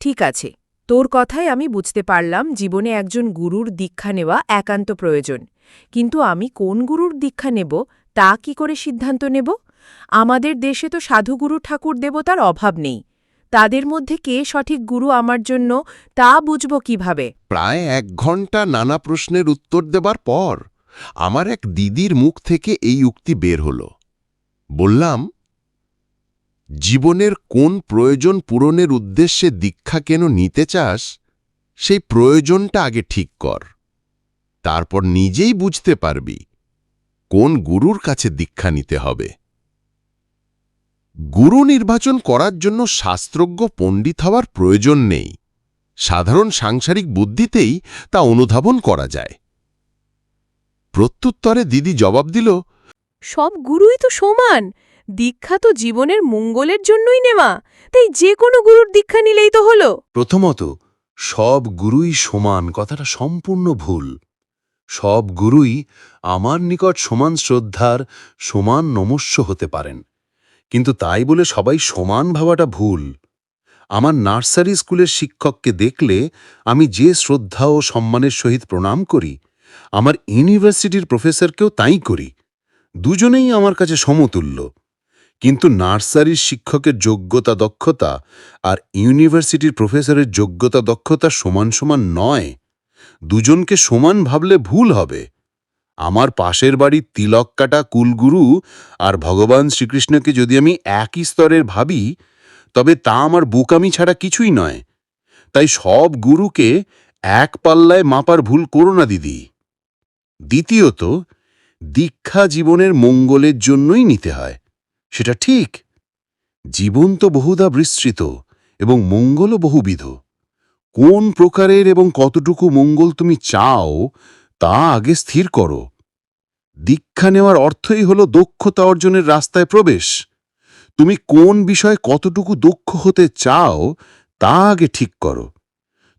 ঠিক আছে, তোর কথায় আমি বুঝতে পারলাম জীবনে একজন গুরুর দীক্ষা নেওয়া একান্ত প্রয়োজন। কিন্তু আমি কোন গুরুর দীক্ষা নেব তা কি করে সিদ্ধান্ত নেব? আমাদের দেশে তো সাধুগুরু ঠাকুর দেবতার অভাব নেই। তাদের মধ্যে কে সঠিক গুরু আমার জন্য তা বুঝব কিভাবে? প্রায় 1 ঘন্টা নানা প্রশ্নের উত্তর দেবার পর আমার এক দিদির মুখ থেকে এই উক্তি বের হল। বললাম, জীবনের কোন প্রয়োজন পূরণের উদ্দেশ্যে দীক্ষা কেন নিতে চাস, সেই প্রয়োজনটা আগে ঠিক কর। তারপর নিজেই বুঝতে পারবি কোন গুরুর কাছে দীক্ষা নিতে হবে। গুরু নির্বাচন করার জন্য শাস্ত্রজ্ঞ পণ্ডিত হওয়ার প্রয়োজন নেই। সাধারণ সাংসারিক বুদ্ধিতেই তা অনুধাবন করা যায়। প্রত্যুত্তরে দিদি জবাব দিল, সব গুরুই তো সমান। দীক্ষা তো জীবনের মঙ্গলের জন্যই নেওয়া, তাই যে কোনো গুরুর দীক্ষা নিলেই তো হলো। প্রথমত, সব গুরুই সমান কথাটা সম্পূর্ণ ভুল। সব গুরুই আমার নিকট সমান শ্রদ্ধার, সমান নমস্য হতে পারেন, কিন্তু তাই বলে সবাই সমান ভাবাটা ভুল। আমার নার্সারি স্কুলের শিক্ষককে দেখলে আমি যে শ্রদ্ধা ও সম্মানের সহিত প্রণাম করি, আমার ইউনিভার্সিটির প্রফেসরকেও তাই করি। দুজনেই আমার কাছে সমতুল্য। কিন্তু নার্সারির শিক্ষকের যোগ্যতা দক্ষতা আর ইউনিভার্সিটির প্রফেসরের যোগ্যতা দক্ষতা সমান সমান নয়। দুজনকে সমান ভাবলে ভুল হবে। আমার পাশের বাড়ির তিলক কাটা কুলগুরু আর ভগবান শ্রীকৃষ্ণকে যদি আমি একই স্তরের ভাবি, তবে তা আমার বোকামি ছাড়া কিছুই নয়। তাই সব গুরুকে এক পাল্লায় মাপার ভুল করো না দিদি। দ্বিতীয়ত, দীক্ষা জীবনের মঙ্গলের জন্যই নিতে হয়, সেটা ঠিক। জীবন তো বহুধা বিস্তৃত এবং মঙ্গলও বহুবিধ। কোন প্রকারের এবং কতটুকু মঙ্গল তুমি চাও তা আগে স্থির করো। দীক্ষা নেওয়ার অর্থই হল দক্ষতা অর্জনের রাস্তায় প্রবেশ। তুমি কোন বিষয়ে কতটুকু দক্ষ হতে চাও তা আগে ঠিক করো,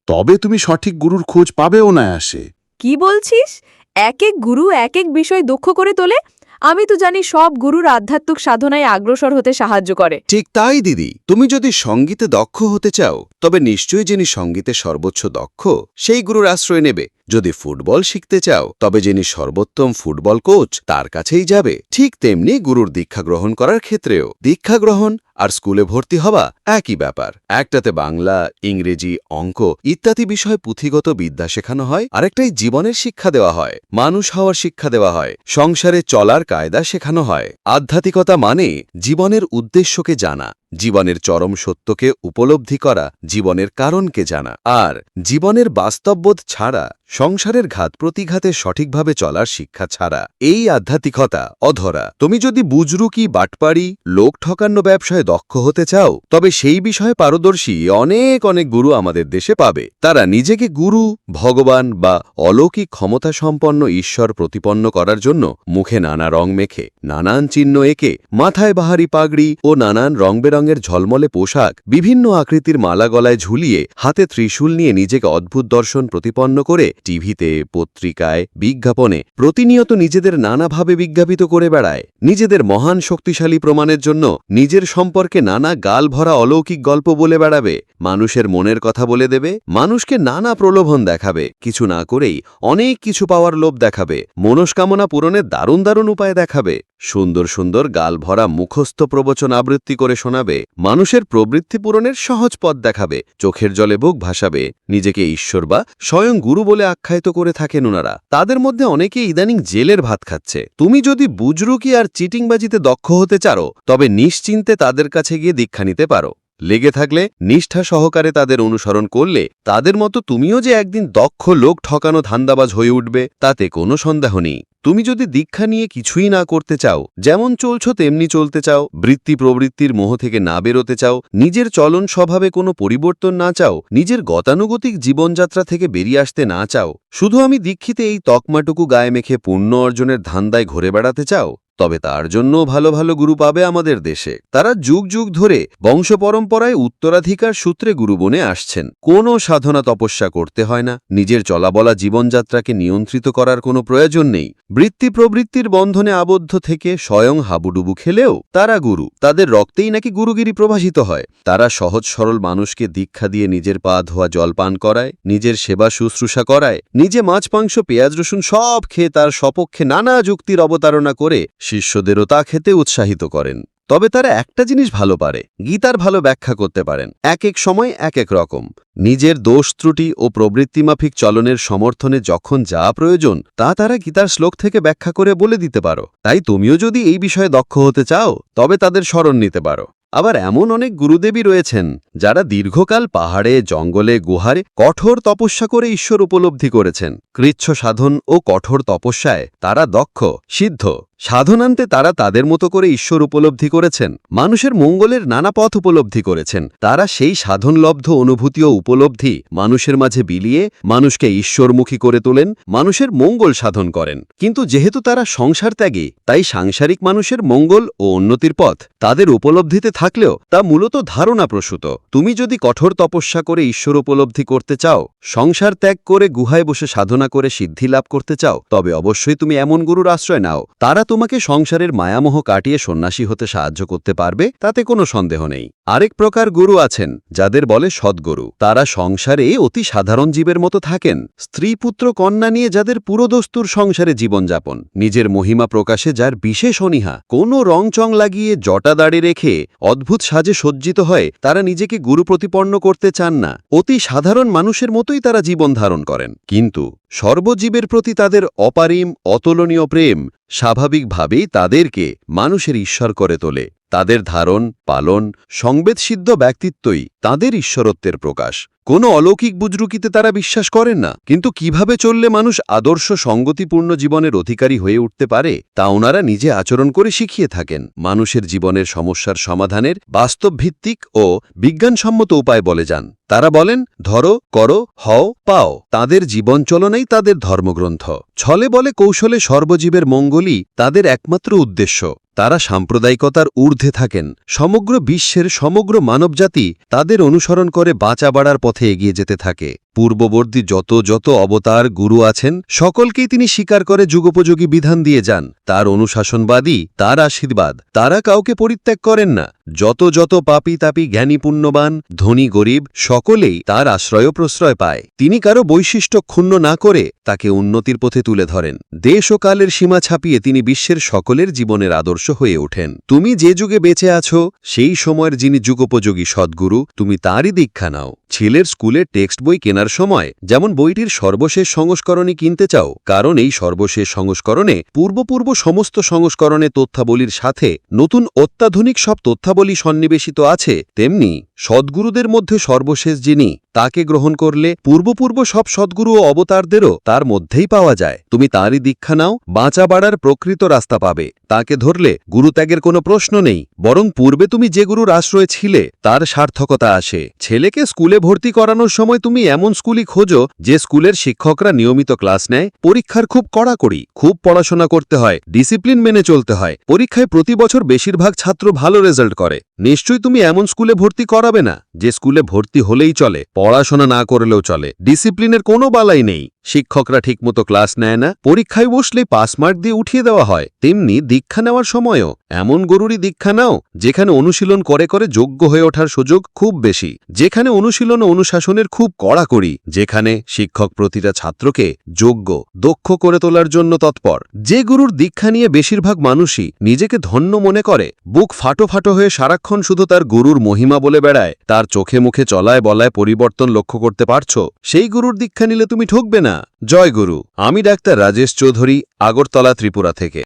তবে তুমি সঠিক গুরুর খোঁজ পাবে অনায়াসে। কি বলছিস? এক এক গুরু এক এক বিষয় দক্ষ করে তোলে? আমি তো জানি সব গুরুর আধ্যাত্মিক সাধনায় অগ্রসর হতে সাহায্য করে। ঠিক তাই দিদি, তুমি যদি সঙ্গীতে দক্ষ হতে চাও তবে নিশ্চয়ই যিনি সঙ্গীতে সর্বোচ্চ দক্ষ সেই গুরুর আশ্রয় নেবে। যদি ফুটবল শিখতে চাও তবে যিনি সর্বোত্তম ফুটবল কোচ তার কাছেই যাবে। ঠিক তেমনি গুরুর দীক্ষা গ্রহণ করার ক্ষেত্রেও দীক্ষা গ্রহণ আর স্কুলে ভর্তি হওয়া একই ব্যাপার। একটাতে বাংলা, ইংরেজি, অঙ্ক ইত্যাদি বিষয় পুঁথিগত বিদ্যা শেখানো হয়, আরেকটাই জীবনের শিক্ষা দেওয়া হয়, মানুষ হওয়ার শিক্ষা দেওয়া হয়, সংসারে চলার কায়দা শেখানো হয়। আধ্যাত্মিকতা মানে জীবনের উদ্দেশ্যকে জানা, জীবনের চরম সত্যকে উপলব্ধি করা, জীবনের কারণকে জানা, আর জীবনের বাস্তববোধ ছাড়া, সংসারের ঘাত প্রতিঘাতে সঠিকভাবে চলার শিক্ষা ছাড়া এই আধ্যাত্মিকতা অধরা। তুমি যদি বুজরুকি, বাটপাড়ি, লোক ঠকানো ব্যবসায় দক্ষ হতে চাও তবে সেই বিষয়ে পারদর্শী অনেক অনেক গুরু আমাদের দেশে পাবে। তারা নিজেকে গুরু, ভগবান বা অলৌকিক ক্ষমতা সম্পন্ন ঈশ্বর প্রতিপন্ন করার জন্য মুখে নানা রং মেখে, নানান চিহ্ন এঁকে, মাথায় বাহারি পাগড়ি ও নানান রংবেরঙের ঝলমলে পোশাক, বিভিন্ন আকৃতির মালা গলায় ঝুলিয়ে, হাতে ত্রিশূল নিয়ে নিজেকে অদ্ভুত দর্শন প্রতিপন্ন করে টিভিতে, পত্রিকায়, বিজ্ঞাপনে প্রতিনিয়ত নিজেদের নানাভাবে বিজ্ঞাপিত করে বেড়ায়। নিজেদের মহান শক্তিশালী প্রমাণের জন্য নিজের সম্পর্কে নানা গাল ভরা অলৌকিক গল্প বলে বেড়াবে, মানুষের মনের কথা বলে দেবে, মানুষকে নানা প্রলোভন দেখাবে, কিছু না করেই অনেক কিছু পাওয়ার লোভ দেখাবে, মনস্কামনা পূরণের দারুণ দারুণ উপায় দেখাবে, সুন্দর সুন্দর গাল ভরা মুখস্থ প্রবচন আবৃত্তি করে শোনাবে, মানুষের প্রবৃত্তি পূরণের সহজ পথ দেখাবে, চোখের জলে বুক ভাসাবে, নিজেকে ঈশ্বর বা স্বয়ং গুরু বলে আখ্যায়িত করে থাকেন ওনারা। তাদের মধ্যে অনেকে ইদানিং জেলের ভাত খাচ্ছে। তুমি যদি বুজরুকি আর চিটিংবাজিতে দক্ষ হতে চাও তবে নিশ্চিন্তে তাদের কাছে গিয়ে দীক্ষা নিতে পারো। লেগে থাকলে, নিষ্ঠা সহকারে তাদের অনুসরণ করলে তাদের মতো তুমিও যে একদিন দক্ষ লোক ঠকানো ধান্দাবাজ হয়ে উঠবে তাতে কোনো সন্দেহ নেই। তুমি যদি দীক্ষা নিয়ে কিছুই না করতে চাও, যেমন চলছো তেমনি চলতে চাও, বৃত্তি প্রবৃত্তির মোহ থেকে না বেরোতে চাও, নিজের চলন স্বভাবে কোনো পরিবর্তন না চাও, নিজের গতানুগতিক জীবনযাত্রা থেকে বেরিয়ে আসতে না চাও, শুধু আমি দীক্ষিতে এই তকমাটুকু গায়ে মেখে পুণ্য অর্জনের ধান্দায় ঘুরে বেড়াতে চাও, তবে তার জন্য ভালো ভালো গুরু পাবে আমাদের দেশে। তারা যুগ যুগ ধরে বংশ পরম্পরায় উত্তরাধিকার সূত্রে গুরু বনে আসছেন। কোনো সাধনা তপস্যা করতে হয় না, নিজের চলাবলা জীবনযাত্রাকে নিয়ন্ত্রিত করার কোনো প্রয়োজন নেই। বৃত্তি প্রবৃত্তির বন্ধনে আবদ্ধ থেকে স্বয়ং হাবুডুবু খেলেও তারা গুরু। তাদের রক্তেই নাকি গুরুগিরি প্রভাসিত হয়। তারা সহজ সরল মানুষকে দীক্ষা দিয়ে নিজের পা ধোয়া জল পান করায়, নিজের সেবা শুশ্রূষা করায়, নিজে মাছ মাংস পেঁয়াজ রসুন সব খেয়ে তার সপক্ষে নানা যুক্তির অবতারণা করে শিষ্যদেরও তা খেতে উৎসাহিত করেন। তবে তারা একটা জিনিস ভালো পারে, গীতার ভালো ব্যাখ্যা করতে পারেন। এক এক সময় এক এক রকম। নিজের দোষ ত্রুটি ও প্রবৃত্তিমাফিক চলনের সমর্থনে যখন যা প্রয়োজন তা তারা গীতার শ্লোক থেকে ব্যাখ্যা করে বলে দিতে পারো। তাই তুমিও যদি এই বিষয়ে দক্ষ হতে চাও তবে তাদের শরণ নিতে পারো। আবার এমন অনেক গুরুদেবী রয়েছেন যারা দীর্ঘকাল পাহাড়ে জঙ্গলে গুহারে কঠোর তপস্যা করে ঈশ্বর উপলব্ধি করেছেন। কৃচ্ছ সাধন ও কঠোর তপস্যায় তারা দক্ষ, সিদ্ধ। সাধনান্তে তারা তাদের মতো করে ঈশ্বর উপলব্ধি করেছেন, মানুষের মঙ্গলের নানা পথ উপলব্ধি করেছেন। তারা সেই সাধনলব্ধ অনুভূতি ও উপলব্ধি মানুষের মাঝে বিলিয়ে মানুষকে ঈশ্বরমুখী করে তোলেন, মানুষের মঙ্গল সাধন করেন। কিন্তু যেহেতু তারা সংসার ত্যাগী, তাই সাংসারিক মানুষের মঙ্গল ও উন্নতির পথ তাদের উপলব্ধিতে থাকলেও তা মূলত ধারণাপ্রসূত। তুমি যদি কঠোর তপস্যা করে ঈশ্বর উপলব্ধি করতে চাও, সংসার ত্যাগ করে গুহায় বসে সাধনা করে সিদ্ধি লাভ করতে চাও, তবে অবশ্যই তুমি এমন গুরুর আশ্রয় নাও। তারা তোমাকে সংসারের মায়ামোহ কাটিয়ে সন্ন্যাসী হতে সাহায্য করতে পারবে, তাতে কোনো সন্দেহ নেই। আরেক প্রকার গুরু আছেন যাদের বলে সদ্গুরু। তারা সংসারে অতি সাধারণ জীবের মতো থাকেন, স্ত্রী পুত্র কন্যা নিয়ে যাদের পুরোদস্তুর সংসারে জীবনযাপন, নিজের মহিমা প্রকাশে যার বিশেষ অনীহা, কোনো রংচং লাগিয়ে জটা দাড়ি রেখে অদ্ভুত সাজে সজ্জিত হয়ে তারা নিজেকে গুরু প্রতিপন্ন করতে চান না। অতি সাধারণ মানুষের মতোই তারা জীবন ধারণ করেন, কিন্তু সর্বজীবের প্রতি তাদের অপারিম অতুলনীয় প্রেম স্বাভাবিকভাবেই তাদেরকে মানুষের ঈশ্বর করে তোলে। তাদের ধারণ পালন সংবেদসিদ্ধ ব্যক্তিত্বই তাদের ঈশ্বরত্বের প্রকাশ। কোনো অলৌকিক বুজরুকিতে তারা বিশ্বাস করেন না, কিন্তু কিভাবে চললে মানুষ আদর্শ সঙ্গতিপূর্ণ জীবনের অধিকারী হয়ে উঠতে পারে তা ওনারা নিজে আচরণ করে শিখিয়ে থাকেন। মানুষের জীবনের সমস্যার সমাধানের বাস্তবভিত্তিক ও বিজ্ঞানসম্মত উপায় বলে যান। তারা বলেন, ধরো, করো, হও, পাও। তাদের জীবনচলনাই তাদের ধর্মগ্রন্থ। ছলে বলে কৌশলে সর্বজীবের মঙ্গলই তাদের একমাত্র উদ্দেশ্য। তারা সাম্প্রদায়িকতার ঊর্ধ্বে থাকেন। সমগ্র বিশ্বের সমগ্র মানবজাতি তাদের অনুসরণ করে বাঁচা বাড়ার পথে এগিয়ে যেতে থাকে। পূর্ববর্তী যত যত অবতার গুরু আছেন সকলকেই তিনি স্বীকার করে যুগোপযোগী বিধান দিয়ে যান। তার অনুশাসনবাদী, তার আশীর্বাদ। তারা কাউকে পরিত্যাগ করেন না। যত যত পাপী তাপী জ্ঞানী পুণ্যবান ধনী গরিব সকলেই তার আশ্রয় প্রশ্রয় পায়। তিনি কারো বৈশিষ্ট্য ক্ষুণ্ণ না করে তাকে উন্নতির পথে তুলে ধরেন। দেশ ও কালের সীমা ছাপিয়ে তিনি বিশ্বের সকলের জীবনের আদর্শ হয়ে ওঠেন। তুমি যে যুগে বেঁচে আছো সেই সময়ের যিনি যুগোপযোগী সদ্গুরু, তুমি তারই দীক্ষা নাও। ছেলের স্কুলে টেক্সট বই কেনার সময় যেমন বইটির সর্বশেষ সংস্করণই কিনতে চাও, কারণ এই সর্বশেষ সংস্করণে পূর্ব সমস্ত সংস্করণে তথ্যাবলীর সাথে নতুন অত্যাধুনিক সব তথ্যাবলী সন্নিবেশিত আছে, তেমনি সদ্গুরুদের মধ্যে সর্বশেষ যিনি, তাকে গ্রহণ করলে পূর্ব সব সদ্গুরু ও অবতারদেরও তার মধ্যেই পাওয়া যায়। তুমি তারই দীক্ষা নাও, বাঁচা বাড়ার প্রকৃত রাস্তা পাবে। তাকে ধরলে গুরুত্যাগের কোনো প্রশ্ন নেই, বরং পূর্বে তুমি যে গুরুর আশ্রয়ে ছিলে তার সার্থকতা আসে। ছেলেকে স্কুলে ভর্তি করানোর সময় তুমি এমন স্কুলই খোঁজো যে স্কুলের শিক্ষকরা নিয়মিত ক্লাস নেয়, পরীক্ষার খুব কড়াকড়ি, খুব পড়াশোনা করতে হয়, ডিসিপ্লিন মেনে চলতে হয়, পরীক্ষায় প্রতি বছর বেশিরভাগ ছাত্র ভালো রেজাল্ট করে। নিশ্চয়ই তুমি এমন স্কুলে ভর্তি করাবে না যে স্কুলে ভর্তি হলেই চলে, পড়াশোনা না করলেও চলে, ডিসিপ্লিনের কোনো বালাই নেই, শিক্ষকরা ঠিকমতো ক্লাস নেয় না, পরীক্ষায় বসলে পাস মার্ক দিয়ে উঠিয়ে দেওয়া হয়। তেমনি দীক্ষা নেওয়ার সময়ও এমন গুরুরই দীক্ষা নাও যেখানে অনুশীলন করে করে যোগ্য হয়ে ওঠার সুযোগ খুব বেশি, যেখানে অনুশীলন ও অনুশাসনের খুব কড়াকড়ি, যেখানে শিক্ষক প্রতিটা ছাত্রকে যোগ্য দক্ষ করে তোলার জন্য তৎপর। যে গুরুর দীক্ষা নিয়ে বেশিরভাগ মানুষই নিজেকে ধন্য মনে করে, বুক ফাটো ফাটো হয়ে সারাক্ষণ শুধু তার গুরুর মহিমা বলে বেড়ায়, তার চোখে মুখে চলায় বলায় পরিবর্তন লক্ষ্য করতে পারছো, সেই গুরুর দীক্ষা নিলে তুমি ঠকবে না। জয় গুরু। আমি ডাক্তার রাজেশ চৌধুরী, আগরতলা, ত্রিপুরা থেকে।